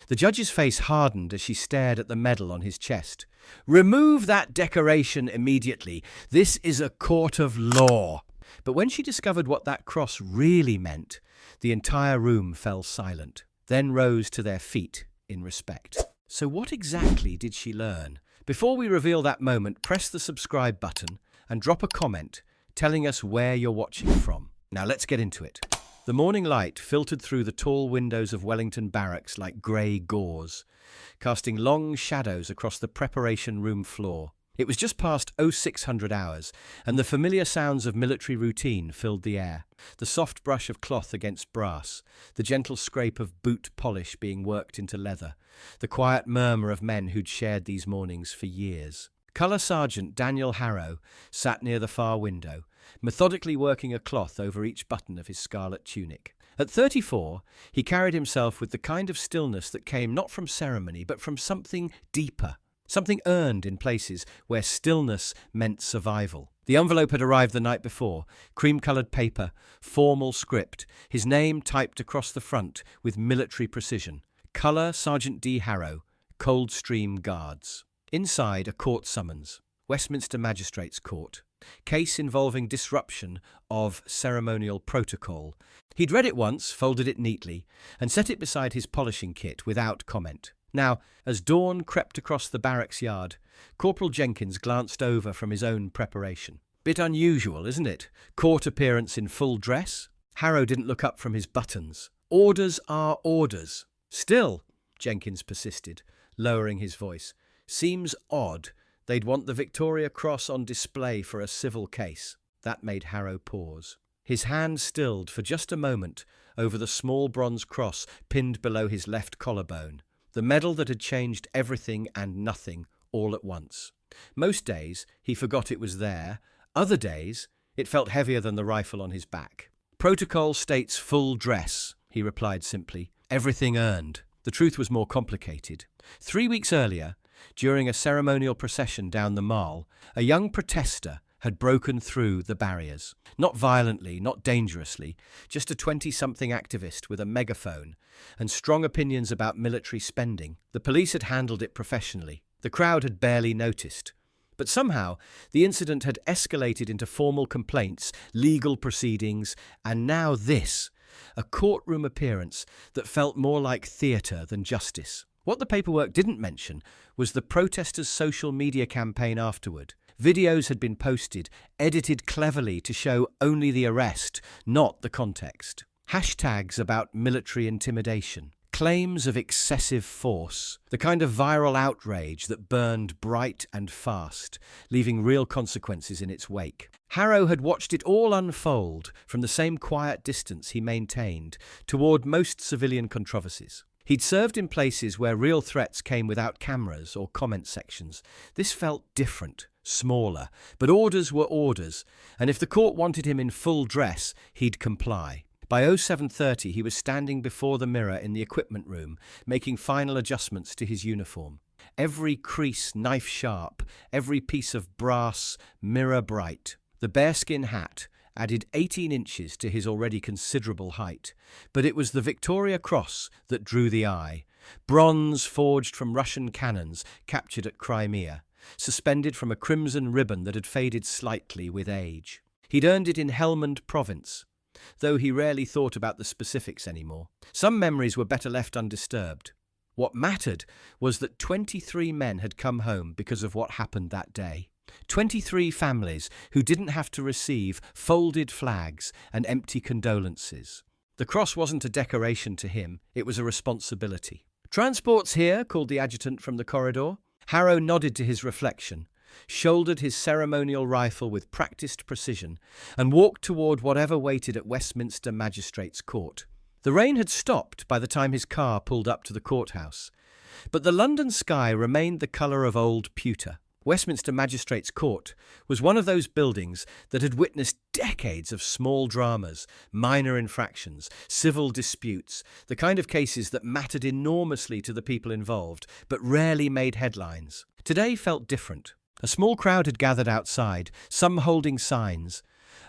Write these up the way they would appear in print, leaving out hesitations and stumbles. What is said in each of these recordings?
The judge's face hardened as she stared at the medal on his chest. "Remove that decoration immediately. This is a court of law." But when she discovered what that cross really meant, the entire room fell silent, then rose to their feet in respect. So what exactly did she learn? Before we reveal that moment, press the subscribe button and drop a comment telling us where you're watching from. Now let's get into it. The morning light filtered through the tall windows of Wellington Barracks like grey gauze, casting long shadows across the preparation room floor. It was just past 0600 hours, and the familiar sounds of military routine filled the air. The soft brush of cloth against brass, the gentle scrape of boot polish being worked into leather, the quiet murmur of men who'd shared these mornings for years. Colour Sergeant Daniel Harrow sat near the far window, methodically working a cloth over each button of his scarlet tunic. At 34, he carried himself with the kind of stillness that came not from ceremony, but from something deeper, something earned in places where stillness meant survival. The envelope had arrived the night before, cream-coloured paper, formal script, his name typed across the front with military precision. Colour Sergeant D. Harrow, Coldstream Guards. Inside, a court summons. Westminster Magistrates' Court. Case involving disruption of ceremonial protocol. He'd read it once, folded it neatly, and set it beside his polishing kit without comment. Now, as dawn crept across the barracks yard, Corporal Jenkins glanced over from his own preparation. Bit unusual, isn't it? Court appearance in full dress? Harrow didn't look up from his buttons. Orders are orders. Still, Jenkins persisted, lowering his voice, seems odd they'd want the Victoria Cross on display for a civil case. That made Harrow pause. His hand stilled for just a moment over the small bronze cross pinned below his left collarbone, the medal that had changed everything and nothing all at once. Most days he forgot it was there. Other days it felt heavier than the rifle on his back. "Protocol states full dress," he replied simply. "Everything earned." The truth was more complicated. 3 weeks earlier, during a ceremonial procession down the Mall, a young protester had broken through the barriers. Not violently, not dangerously, just a 20-something activist with a megaphone and strong opinions about military spending. The police had handled it professionally. The crowd had barely noticed. But somehow, the incident had escalated into formal complaints, legal proceedings, and now this, a courtroom appearance that felt more like theatre than justice. What the paperwork didn't mention was the protesters' social media campaign afterward. Videos had been posted, edited cleverly to show only the arrest, not the context. Hashtags about military intimidation. Claims of excessive force. The kind of viral outrage that burned bright and fast, leaving real consequences in its wake. Harrow had watched it all unfold from the same quiet distance he maintained toward most civilian controversies. He'd served in places where real threats came without cameras or comment sections. This felt different, smaller, but orders were orders, and if the court wanted him in full dress, he'd comply. By 07:30, he was standing before the mirror in the equipment room, making final adjustments to his uniform. Every crease knife-sharp, every piece of brass mirror-bright. The bearskin hat added 18 inches to his already considerable height, but it was the Victoria Cross that drew the eye. Bronze forged from Russian cannons captured at Crimea, suspended from a crimson ribbon that had faded slightly with age. He'd earned it in Helmand Province, though he rarely thought about the specifics anymore. Some memories were better left undisturbed. What mattered was that 23 men had come home because of what happened that day. 23 families who didn't have to receive folded flags and empty condolences. The cross wasn't a decoration to him, it was a responsibility. "Transport's here," called the adjutant from the corridor. Harrow nodded to his reflection, shouldered his ceremonial rifle with practiced precision, and walked toward whatever waited at Westminster Magistrates' Court. The rain had stopped by the time his car pulled up to the courthouse, but the London sky remained the colour of old pewter. Westminster Magistrates' Court was one of those buildings that had witnessed decades of small dramas, minor infractions, civil disputes, the kind of cases that mattered enormously to the people involved, but rarely made headlines. Today felt different. A small crowd had gathered outside, some holding signs,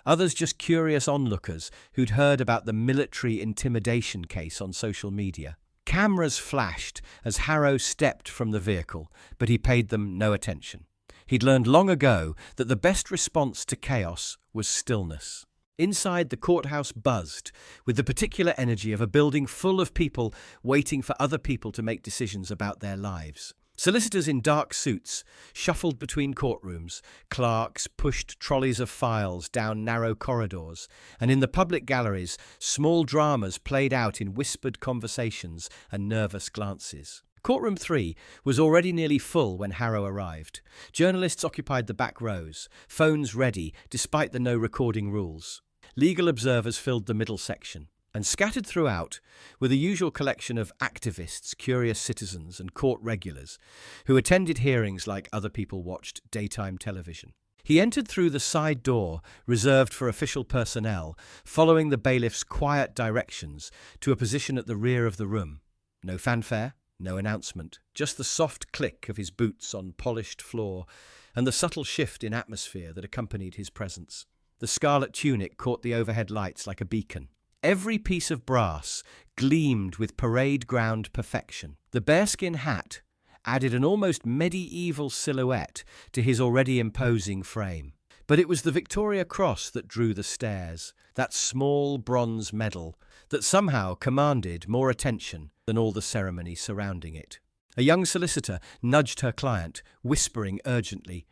others just curious onlookers who'd heard about the military intimidation case on social media. Cameras flashed as Harrow stepped from the vehicle, but he paid them no attention. He'd learned long ago that the best response to chaos was stillness. Inside, the courthouse buzzed with the particular energy of a building full of people waiting for other people to make decisions about their lives. Solicitors in dark suits shuffled between courtrooms, clerks pushed trolleys of files down narrow corridors, and in the public galleries, small dramas played out in whispered conversations and nervous glances. Courtroom 3 was already nearly full when Harrow arrived. Journalists occupied the back rows, phones ready despite the no recording rules. Legal observers filled the middle section. And scattered throughout were the usual collection of activists, curious citizens, and court regulars who attended hearings like other people watched daytime television. He entered through the side door reserved for official personnel, following the bailiff's quiet directions to a position at the rear of the room. No fanfare, no announcement, just the soft click of his boots on polished floor and the subtle shift in atmosphere that accompanied his presence. The scarlet tunic caught the overhead lights like a beacon. Every piece of brass gleamed with parade ground perfection. The bearskin hat added an almost medieval silhouette to his already imposing frame. But it was the Victoria Cross that drew the stares, that small bronze medal that somehow commanded more attention than all the ceremony surrounding it. A young solicitor nudged her client, whispering urgently,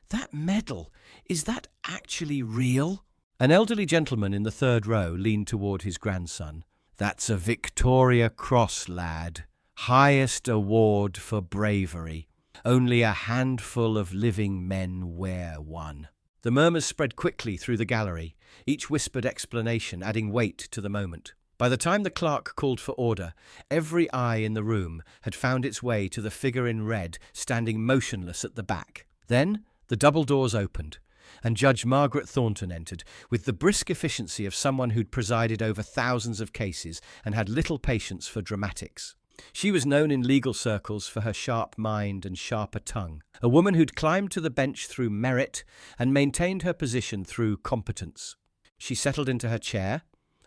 "That medal, is that actually real?" An elderly gentleman in the third row leaned toward his grandson. "That's a Victoria Cross, lad. Highest award for bravery. Only a handful of living men wear one." The murmurs spread quickly through the gallery, each whispered explanation adding weight to the moment. By the time the clerk called for order, every eye in the room had found its way to the figure in red standing motionless at the back. Then the double doors opened, and Judge Margaret Thornton entered, with the brisk efficiency of someone who'd presided over thousands of cases and had little patience for dramatics. She was known in legal circles for her sharp mind and sharper tongue, a woman who'd climbed to the bench through merit and maintained her position through competence. She settled into her chair,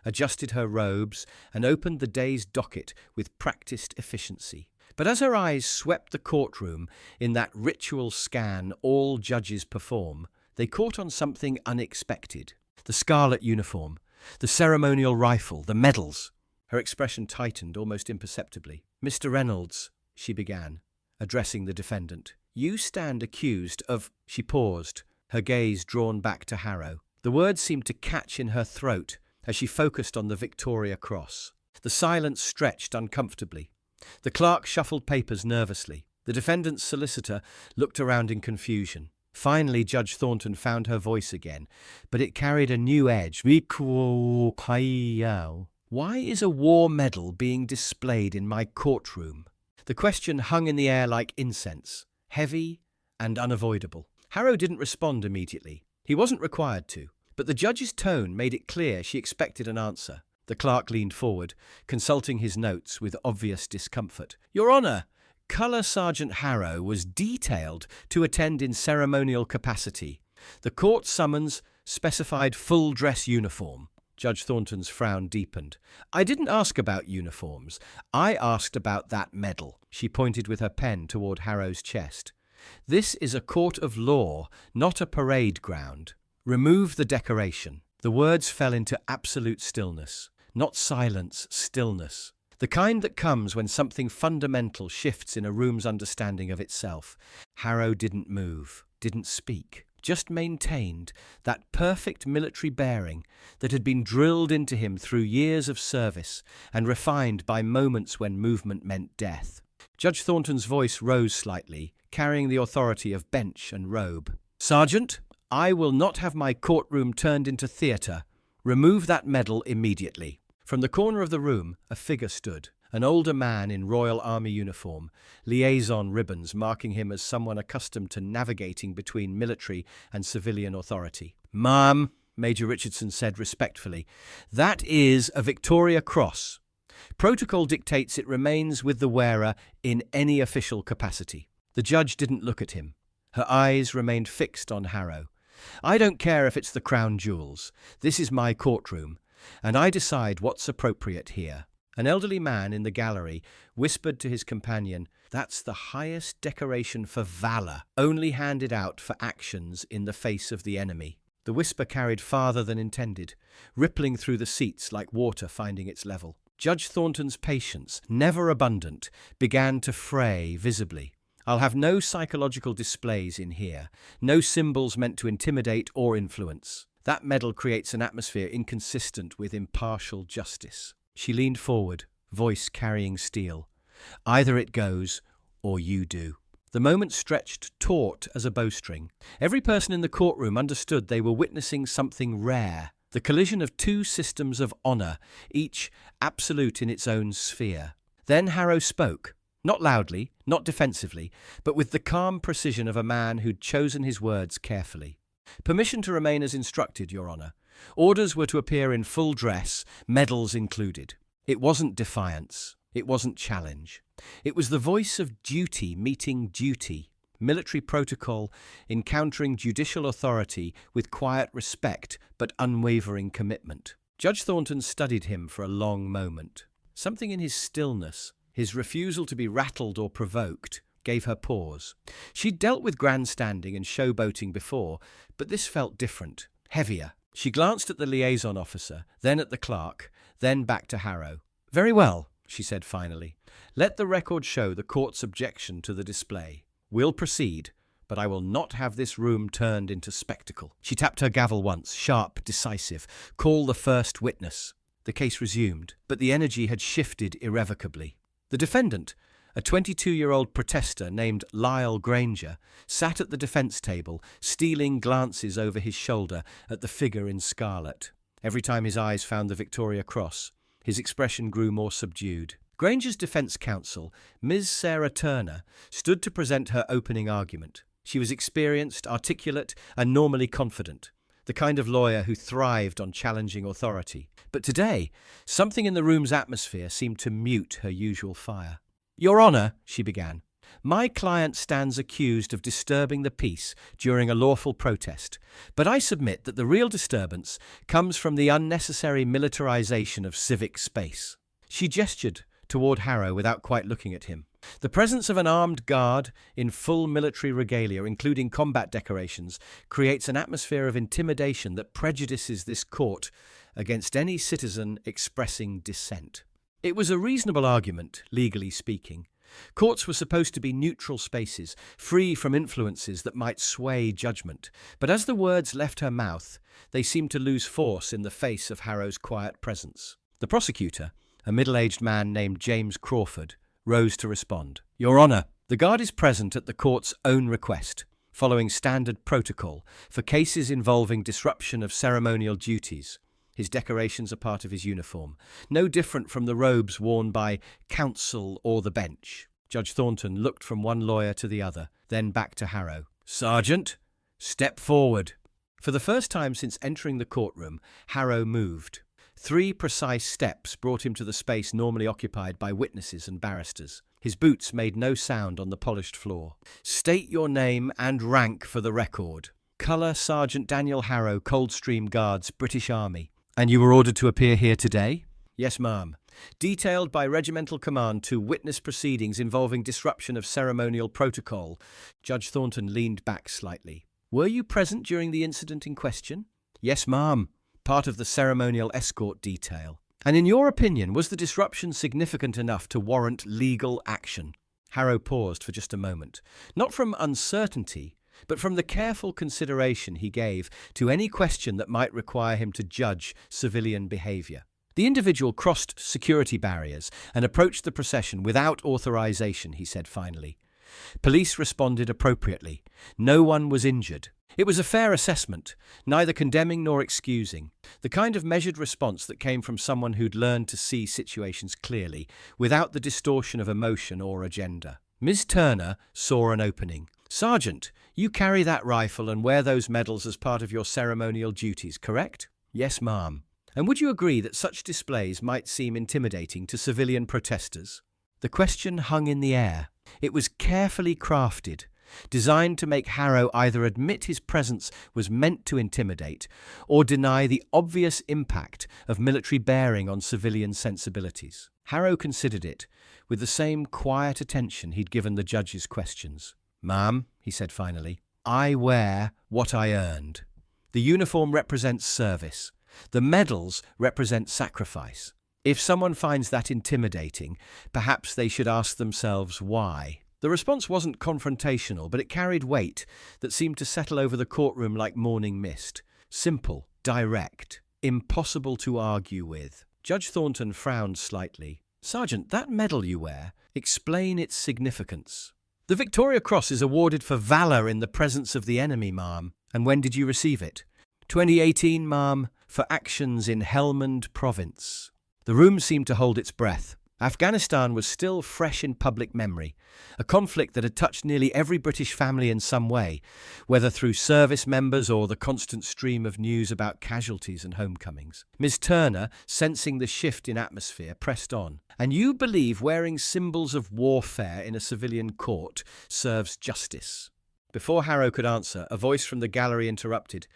adjusted her robes, and opened the day's docket with practiced efficiency. But as her eyes swept the courtroom in that ritual scan all judges perform, they caught on something unexpected. The scarlet uniform, the ceremonial rifle, the medals. Her expression tightened almost imperceptibly. "Mr. Reynolds," she began, addressing the defendant, "you stand accused of—" She paused, her gaze drawn back to Harrow. The words seemed to catch in her throat as she focused on the Victoria Cross. The silence stretched uncomfortably. The clerk shuffled papers nervously. The defendant's solicitor looked around in confusion. Finally, Judge Thornton found her voice again, but it carried a new edge. "Why is a war medal being displayed in my courtroom?" The question hung in the air like incense, heavy and unavoidable. Harrow didn't respond immediately. He wasn't required to, but the judge's tone made it clear she expected an answer. The clerk leaned forward, consulting his notes with obvious discomfort. "Your Honour, Colour Sergeant Harrow was detailed to attend in ceremonial capacity. The court summons specified full-dress uniform." Judge Thornton's frown deepened. "I didn't ask about uniforms. I asked about that medal." She pointed with her pen toward Harrow's chest. "This is a court of law, not a parade ground. Remove the decoration." The words fell into absolute stillness. Not silence, stillness. The kind that comes when something fundamental shifts in a room's understanding of itself. Harrow didn't move, didn't speak, just maintained that perfect military bearing that had been drilled into him through years of service and refined by moments when movement meant death. Judge Thornton's voice rose slightly, carrying the authority of bench and robe. "Sergeant, I will not have my courtroom turned into theatre. Remove that medal immediately." From the corner of the room, a figure stood, an older man in Royal Army uniform, liaison ribbons marking him as someone accustomed to navigating between military and civilian authority. "Ma'am," Major Richardson said respectfully, "that is a Victoria Cross. Protocol dictates it remains with the wearer in any official capacity." The judge didn't look at him. Her eyes remained fixed on Harrow. "I don't care if it's the crown jewels. This is my courtroom, and I decide what's appropriate here." An elderly man in the gallery whispered to his companion, "That's the highest decoration for valor, only handed out for actions in the face of the enemy." The whisper carried farther than intended, rippling through the seats like water finding its level. Judge Thornton's patience, never abundant, began to fray visibly. "I'll have no psychological displays in here, no symbols meant to intimidate or influence. That medal creates an atmosphere inconsistent with impartial justice." She leaned forward, voice carrying steel. "Either it goes, or you do." The moment stretched taut as a bowstring. Every person in the courtroom understood they were witnessing something rare, the collision of two systems of honor, each absolute in its own sphere. Then Harrow spoke, not loudly, not defensively, but with the calm precision of a man who'd chosen his words carefully. "Permission to remain as instructed, Your Honor. Orders were to appear in full dress, medals included." It wasn't defiance. It wasn't challenge. It was the voice of duty meeting duty, military protocol encountering judicial authority with quiet respect but unwavering commitment. Judge Thornton studied him for a long moment. Something in his stillness, his refusal to be rattled or provoked, gave her pause. She'd dealt with grandstanding and showboating before, but this felt different, heavier. She glanced at the liaison officer, then at the clerk, then back to Harrow. "Very well," she said finally. "Let the record show the court's objection to the display. We'll proceed, but I will not have this room turned into spectacle." She tapped her gavel once, sharp, decisive. "Call the first witness." The case resumed, but the energy had shifted irrevocably. The defendant, a 22-year-old protester named Lyle Granger, sat at the defense table, stealing glances over his shoulder at the figure in scarlet. Every time his eyes found the Victoria Cross, his expression grew more subdued. Granger's defense counsel, Ms. Sarah Turner, stood to present her opening argument. She was experienced, articulate, and normally confident, the kind of lawyer who thrived on challenging authority. But today, something in the room's atmosphere seemed to mute her usual fire. "Your Honor," she began, "my client stands accused of disturbing the peace during a lawful protest, but I submit that the real disturbance comes from the unnecessary militarization of civic space." She gestured toward Harrow without quite looking at him. "The presence of an armed guard in full military regalia, including combat decorations, creates an atmosphere of intimidation that prejudices this court against any citizen expressing dissent." It was a reasonable argument, legally speaking. Courts were supposed to be neutral spaces, free from influences that might sway judgment. But as the words left her mouth, they seemed to lose force in the face of Harrow's quiet presence. The prosecutor, a middle-aged man named James Crawford, rose to respond. "Your Honor, the guard is present at the court's own request, following standard protocol for cases involving disruption of ceremonial duties. His decorations are part of his uniform, no different from the robes worn by counsel or the bench." Judge Thornton looked from one lawyer to the other, then back to Harrow. "Sergeant, step forward." For the first time since entering the courtroom, Harrow moved. 3 precise steps brought him to the space normally occupied by witnesses and barristers. His boots made no sound on the polished floor. "State your name and rank for the record." "Colour Sergeant Daniel Harrow, Coldstream Guards, British Army." "And you were ordered to appear here today?" "Yes, ma'am. Detailed by regimental command to witness proceedings involving disruption of ceremonial protocol." Judge Thornton leaned back slightly. "Were you present during the incident in question?" "Yes, ma'am. Part of the ceremonial escort detail." "And in your opinion, was the disruption significant enough to warrant legal action?" Harrow paused for just a moment, not from uncertainty, but from the careful consideration he gave to any question that might require him to judge civilian behavior. "The individual crossed security barriers and approached the procession without authorization," he said finally. "Police responded appropriately. No one was injured. It was a fair assessment, neither condemning nor excusing, the kind of measured response that came from someone who'd learned to see situations clearly, without the distortion of emotion or agenda." Ms. Turner saw an opening. "Sergeant, you carry that rifle and wear those medals as part of your ceremonial duties, correct?" "Yes, ma'am." "And would you agree that such displays might seem intimidating to civilian protesters?" The question hung in the air. It was carefully crafted, designed to make Harrow either admit his presence was meant to intimidate or deny the obvious impact of military bearing on civilian sensibilities. Harrow considered it, with the same quiet attention he'd given the judge's questions. "Ma'am," he said finally, "I wear what I earned. The uniform represents service. The medals represent sacrifice. If someone finds that intimidating, perhaps they should ask themselves why." The response wasn't confrontational, but it carried weight that seemed to settle over the courtroom like morning mist. Simple, direct, impossible to argue with. Judge Thornton frowned slightly. "Sergeant, that medal you wear, explain its significance." "The Victoria Cross is awarded for valour in the presence of the enemy, ma'am." "And when did you receive it?" 2018, ma'am, for actions in Helmand Province." The room seemed to hold its breath. Afghanistan was still fresh in public memory, a conflict that had touched nearly every British family in some way, whether through service members or the constant stream of news about casualties and homecomings. Miss Turner, sensing the shift in atmosphere, pressed on. "And you believe wearing symbols of warfare in a civilian court serves justice?" Before Harrow could answer, a voice from the gallery interrupted.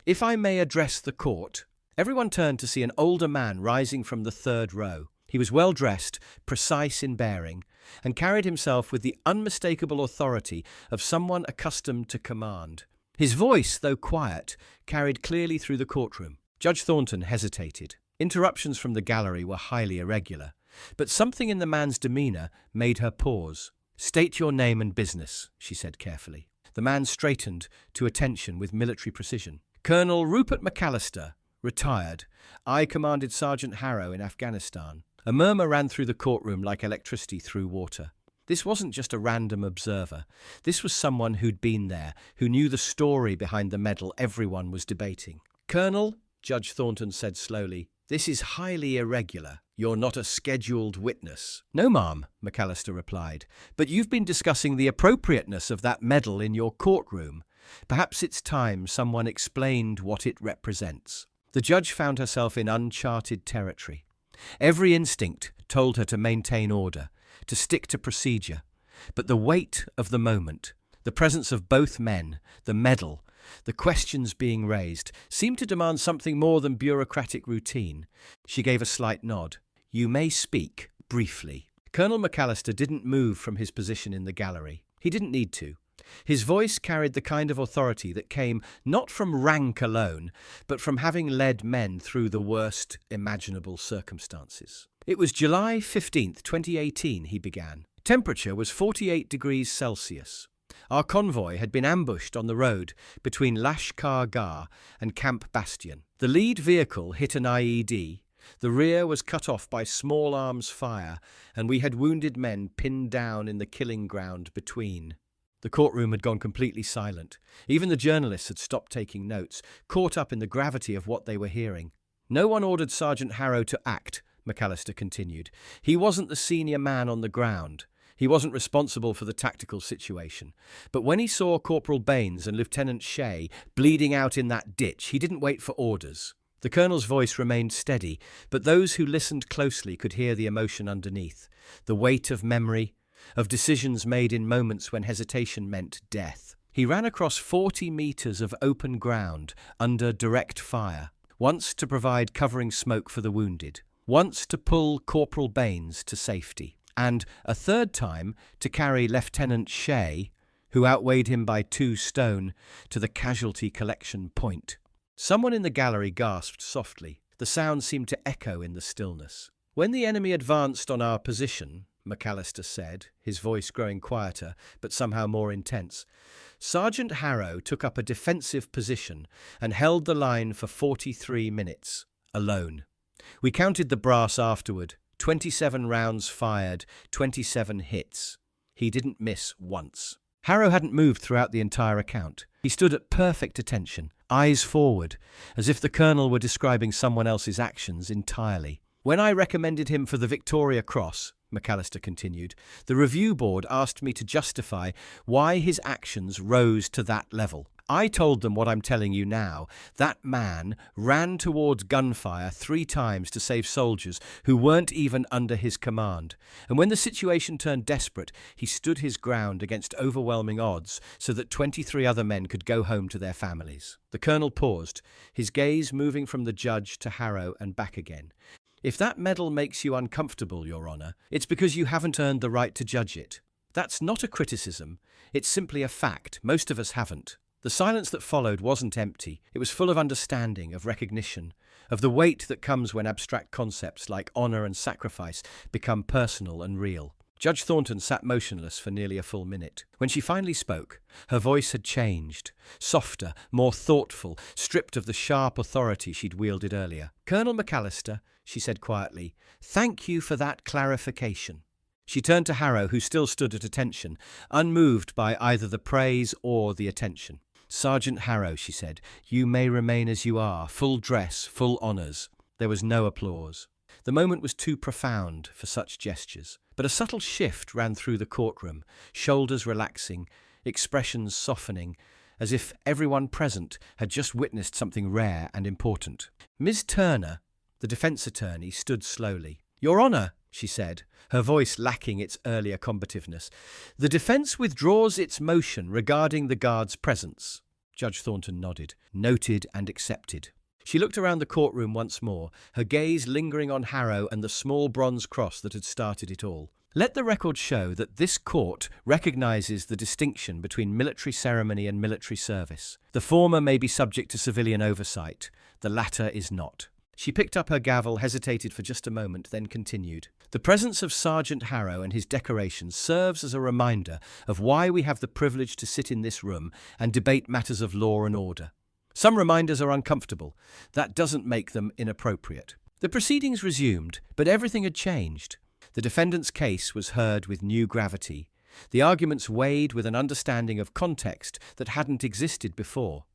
"If I may address the court." Everyone turned to see an older man rising from the third row. He was well dressed, precise in bearing, and carried himself with the unmistakable authority of someone accustomed to command. His voice, though quiet, carried clearly through the courtroom. Judge Thornton hesitated. Interruptions from the gallery were highly irregular, but something in the man's demeanour made her pause. "State your name and business," she said carefully. The man straightened to attention with military precision. "Colonel Rupert McAllister, retired. I commanded Sergeant Harrow in Afghanistan." A murmur ran through the courtroom like electricity through water. This wasn't just a random observer. This was someone who'd been there, who knew the story behind the medal everyone was debating. "Colonel," Judge Thornton said slowly, "this is highly irregular. You're not a scheduled witness." "No, ma'am," McAllister replied, "but you've been discussing the appropriateness of that medal in your courtroom. Perhaps it's time someone explained what it represents." The judge found herself in uncharted territory. Every instinct told her to maintain order, to stick to procedure. But the weight of the moment, the presence of both men, the medal, the questions being raised, seemed to demand something more than bureaucratic routine. She gave a slight nod. "You may speak, briefly." Colonel McAllister didn't move from his position in the gallery. He didn't need to. His voice carried the kind of authority that came not from rank alone, but from having led men through the worst imaginable circumstances. "It was July 15th, 2018, he began. Temperature was 48 degrees Celsius. Our convoy had been ambushed on the road between Lashkar Gah and Camp Bastion. The lead vehicle hit an IED. The rear was cut off by small arms fire, and we had wounded men pinned down in the killing ground between." The courtroom had gone completely silent. Even the journalists had stopped taking notes, caught up in the gravity of what they were hearing. "No one ordered Sergeant Harrow to act," McAllister continued. "He wasn't the senior man on the ground. He wasn't responsible for the tactical situation. But when he saw Corporal Baines and Lieutenant Shea bleeding out in that ditch, he didn't wait for orders." The colonel's voice remained steady, but those who listened closely could hear the emotion underneath, the weight of memory, of decisions made in moments when hesitation meant death. He ran across 40 meters of open ground under direct fire, once to provide covering smoke for the wounded, once to pull Corporal Baines to safety, and a third time to carry Lieutenant Shea, who outweighed him by 2 stone, to the casualty collection point. Someone in the gallery gasped softly. The sound seemed to echo in the stillness. "When the enemy advanced on our position," McAllister said, his voice growing quieter, but somehow more intense, "Sergeant Harrow took up a defensive position and held the line for 43 minutes, alone. We counted the brass afterward. 27 rounds fired, 27 hits. He didn't miss once." Harrow hadn't moved throughout the entire account. He stood at perfect attention, eyes forward, as if the colonel were describing someone else's actions entirely. "When I recommended him for the Victoria Cross," McAllister continued, "the review board asked me to justify why his actions rose to that level. I told them what I'm telling you now. That man ran towards gunfire 3 times to save soldiers who weren't even under his command. And when the situation turned desperate, he stood his ground against overwhelming odds so that 23 other men could go home to their families." The colonel paused, his gaze moving from the judge to Harrow and back again. If that medal makes you uncomfortable, Your Honour, it's because you haven't earned the right to judge it. That's not a criticism, it's simply a fact. Most of us haven't. The silence that followed wasn't empty. It was full of understanding, of recognition, of the weight that comes when abstract concepts like honour and sacrifice become personal and real. Judge Thornton sat motionless for nearly a full minute. When she finally spoke, her voice had changed, softer, more thoughtful, stripped of the sharp authority she'd wielded earlier. "Colonel McAllister," she said quietly, "thank you for that clarification." She turned to Harrow, who still stood at attention, unmoved by either the praise or the attention. "Sergeant Harrow," she said, "you may remain as you are, full dress, full honours." There was no applause. The moment was too profound for such gestures. But a subtle shift ran through the courtroom, shoulders relaxing, expressions softening, as if everyone present had just witnessed something rare and important. Ms. Turner, the defence attorney, stood slowly. "Your Honour," she said, her voice lacking its earlier combativeness, "the defence withdraws its motion regarding the guard's presence." Judge Thornton nodded. "Noted and accepted." She looked around the courtroom once more, her gaze lingering on Harrow and the small bronze cross that had started it all. "Let the record show that this court recognises the distinction between military ceremony and military service. The former may be subject to civilian oversight, the latter is not." She picked up her gavel, hesitated for just a moment, then continued. "The presence of Sergeant Harrow and his decorations serves as a reminder of why we have the privilege to sit in this room and debate matters of law and order. Some reminders are uncomfortable. That doesn't make them inappropriate." The proceedings resumed, but everything had changed. The defendant's case was heard with new gravity. The arguments weighed with an understanding of context that hadn't existed before.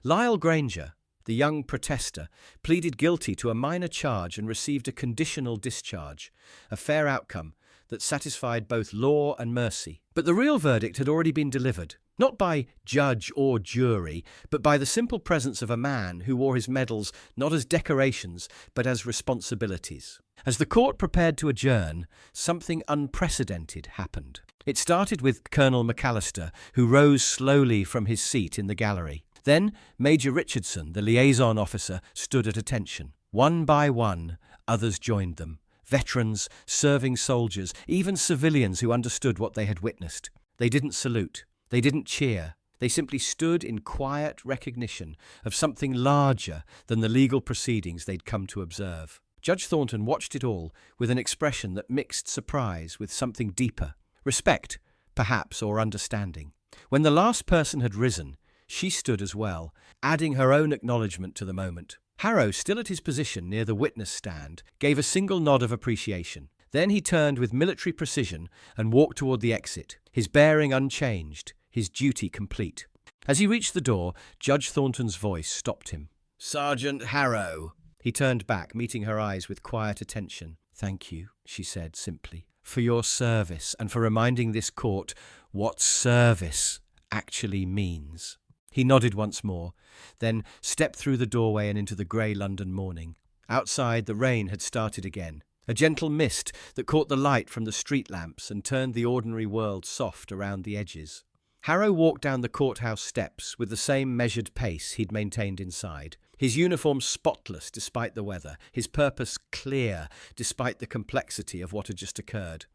Lyle Granger, the young protester, pleaded guilty to a minor charge and received a conditional discharge, a fair outcome that satisfied both law and mercy. But the real verdict had already been delivered, not by judge or jury, but by the simple presence of a man who wore his medals not as decorations, but as responsibilities. As the court prepared to adjourn, something unprecedented happened. It started with Colonel McAllister, who rose slowly from his seat in the gallery. Then Major Richardson, the liaison officer, stood at attention. One by one, others joined them. Veterans, serving soldiers, even civilians who understood what they had witnessed. They didn't salute. They didn't cheer. They simply stood in quiet recognition of something larger than the legal proceedings they'd come to observe. Judge Thornton watched it all with an expression that mixed surprise with something deeper. Respect, perhaps, or understanding. When the last person had risen, she stood as well, adding her own acknowledgement to the moment. Harrow, still at his position near the witness stand, gave a single nod of appreciation. Then he turned with military precision and walked toward the exit, his bearing unchanged, his duty complete. As he reached the door, Judge Thornton's voice stopped him. "Sergeant Harrow." He turned back, meeting her eyes with quiet attention. "Thank you," she said simply, "for your service and for reminding this court what service actually means." He nodded once more, then stepped through the doorway and into the grey London morning. Outside, the rain had started again, a gentle mist that caught the light from the street lamps and turned the ordinary world soft around the edges. Harrow walked down the courthouse steps with the same measured pace he'd maintained inside, his uniform spotless despite the weather, his purpose clear despite the complexity of what had just occurred.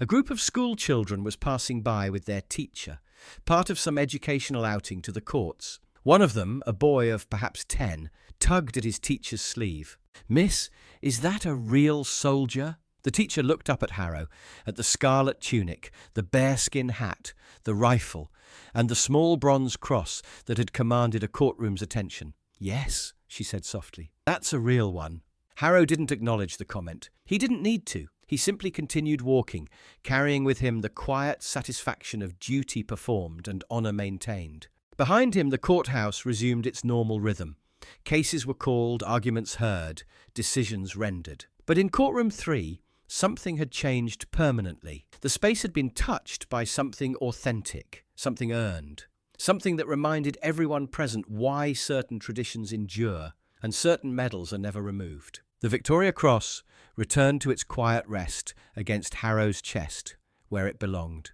A group of school children was passing by with their teacher, part of some educational outing to the courts. One of them, a boy of perhaps 10, tugged at his teacher's sleeve. "Miss, is that a real soldier?" The teacher looked up at Harrow, at the scarlet tunic, the bearskin hat, the rifle, and the small bronze cross that had commanded a courtroom's attention. "Yes," she said softly, "that's a real one." Harrow didn't acknowledge the comment. He didn't need to. He simply continued walking, carrying with him the quiet satisfaction of duty performed and honour maintained. Behind him, the courthouse resumed its normal rhythm. Cases were called, arguments heard, decisions rendered. But in Courtroom 3, something had changed permanently. The space had been touched by something authentic, something earned, something that reminded everyone present why certain traditions endure and certain medals are never removed. The Victoria Cross returned to its quiet rest against Harrow's chest, where it belonged.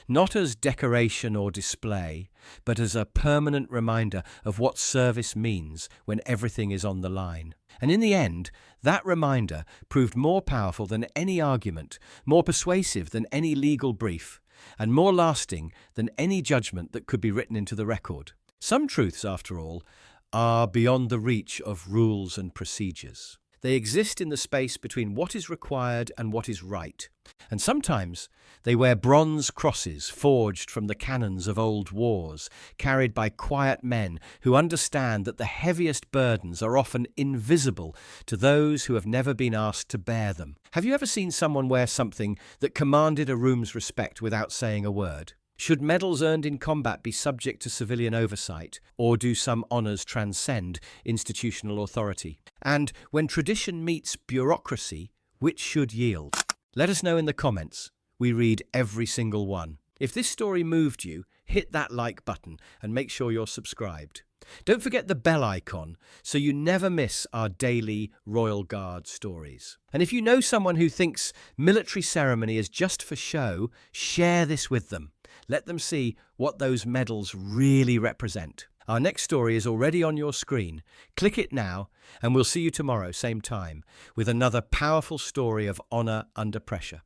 not as decoration or display, but as a permanent reminder of what service means when everything is on the line. And in the end, that reminder proved more powerful than any argument, more persuasive than any legal brief, and more lasting than any judgment that could be written into the record. Some truths, after all, are beyond the reach of rules and procedures. They exist in the space between what is required and what is right. And sometimes they wear bronze crosses forged from the cannons of old wars, carried by quiet men who understand that the heaviest burdens are often invisible to those who have never been asked to bear them. Have you ever seen someone wear something that commanded a room's respect without saying a word? Should medals earned in combat be subject to civilian oversight, or do some honours transcend institutional authority? And when tradition meets bureaucracy, which should yield? Let us know in the comments. We read every single one. If this story moved you, hit that like button and make sure you're subscribed. Don't forget the bell icon so you never miss our daily Royal Guard stories. And if you know someone who thinks military ceremony is just for show, share this with them. Let them see what those medals really represent. Our next story is already on your screen. Click it now, and we'll see you tomorrow, same time, with another powerful story of honour under pressure.